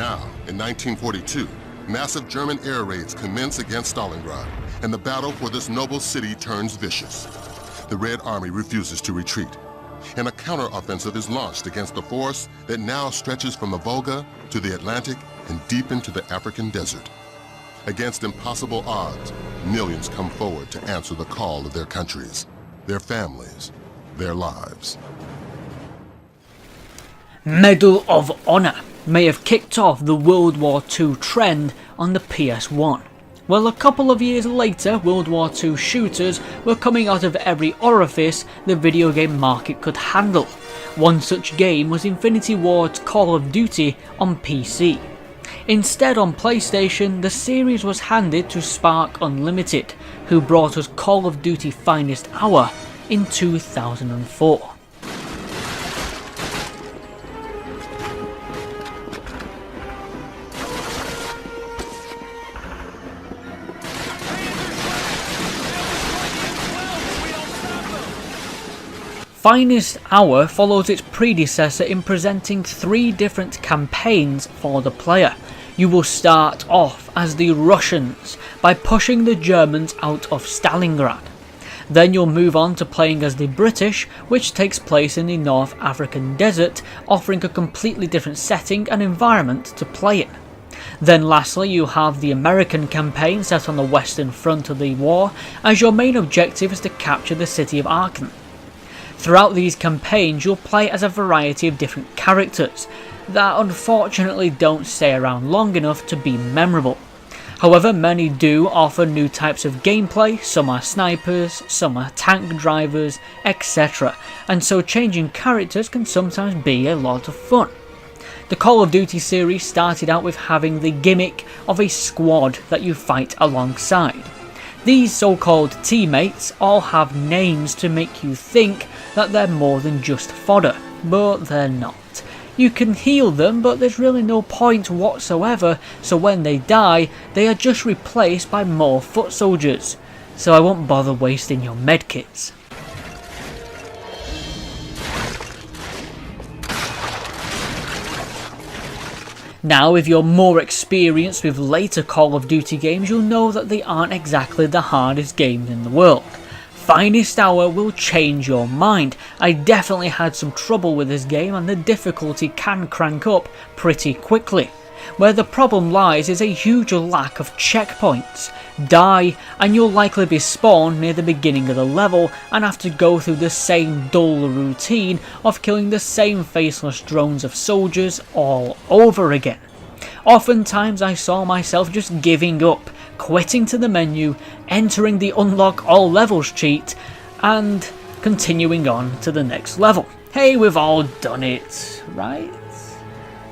Now, in 1942, massive German air raids commence against Stalingrad, and the battle for this noble city turns vicious. The Red Army refuses to retreat, and a counter-offensive is launched against the force that now stretches from the Volga to the Atlantic and deep into the African desert. Against impossible odds, millions come forward to answer the call of their countries, their families, their lives. Medal of Honor may have kicked off the World War II trend on the PS1. Well, a couple of years later, World War II shooters were coming out of every orifice the video game market could handle. One such game was Infinity Ward's Call of Duty on PC. Instead, on PlayStation, the series was handed to Spark Unlimited, who brought us Call of Duty Finest Hour in 2004. Finest Hour follows its predecessor in presenting 3 different campaigns for the player. You will start off as the Russians by pushing the Germans out of Stalingrad. Then you'll move on to playing as the British, which takes place in the North African desert, offering a completely different setting and environment to play in. Then lastly, you have the American campaign set on the Western Front of the war, as your main objective is to capture the city of Aachen. Throughout these campaigns, you'll play as a variety of different characters that unfortunately don't stay around long enough to be memorable. However, many do offer new types of gameplay. Some are snipers, some are tank drivers, etc. And so changing characters can sometimes be a lot of fun. The Call of Duty series started out with having the gimmick of a squad that you fight alongside. These so-called teammates all have names to make you think that they're more than just fodder, but they're not. You can heal them, but there's really no point whatsoever, so when they die, they are just replaced by more foot soldiers. So I won't bother wasting your medkits. Now, if you're more experienced with later Call of Duty games, you'll know that they aren't exactly the hardest games in the world. Finest Hour will change your mind. I definitely had some trouble with this game, and the difficulty can crank up pretty quickly. Where the problem lies is a huge lack of checkpoints. Die and you'll likely be spawned near the beginning of the level and have to go through the same dull routine of killing the same faceless drones of soldiers all over again. Oftentimes I saw myself just giving up, quitting to the menu, entering the unlock all levels cheat, and continuing on to the next level. Hey, we've all done it, right?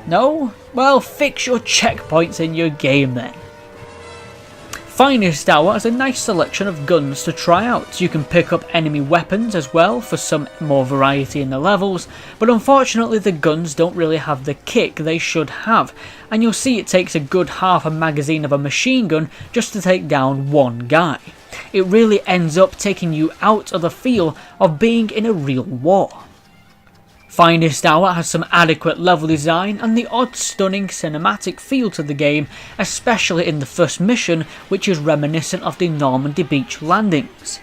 No? Well, fix your checkpoints in your game then. Finest Hour has a nice selection of guns to try out. You can pick up enemy weapons as well for some more variety in the levels, but unfortunately the guns don't really have the kick they should have, and you'll see it takes a good half a magazine of a machine gun just to take down one guy. It really ends up taking you out of the feel of being in a real war. Finest Hour has some adequate level design and the odd stunning cinematic feel to the game, especially in the first mission, which is reminiscent of the Normandy beach landings.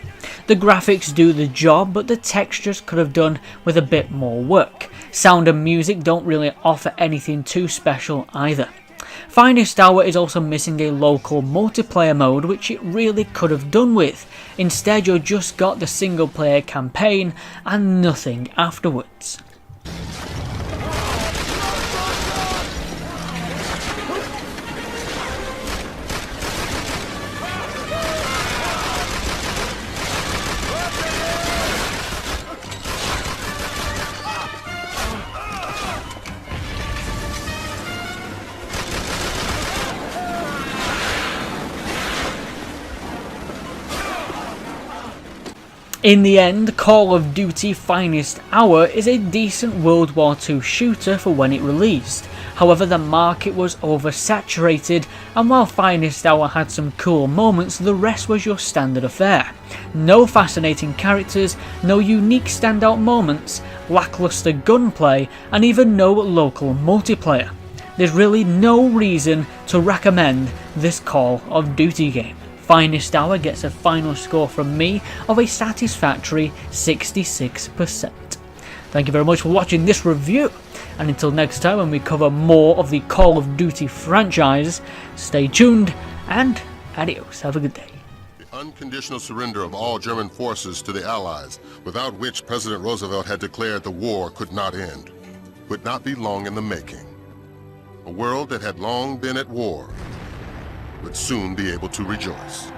The graphics do the job, but the textures could have done with a bit more work. Sound and music don't really offer anything too special either. Finest Hour is also missing a local multiplayer mode, which it really could have done with. Instead, you just got the single player campaign and nothing afterwards. In the end, Call of Duty Finest Hour is a decent World War II shooter for when it released. However, the market was oversaturated, and while Finest Hour had some cool moments, the rest was your standard affair. No fascinating characters, no unique standout moments, lackluster gunplay, and even no local multiplayer. there's really no reason to recommend this Call of Duty game. Finest Hour gets a final score from me of a satisfactory 66%. Thank you very much for watching this review, and until next time when we cover more of the Call of Duty franchise, stay tuned and adios. Have a good day. The unconditional surrender of all German forces to the Allies, without which President Roosevelt had declared the war could not end, would not be long in the making. A world that had long been at war would soon be able to rejoice.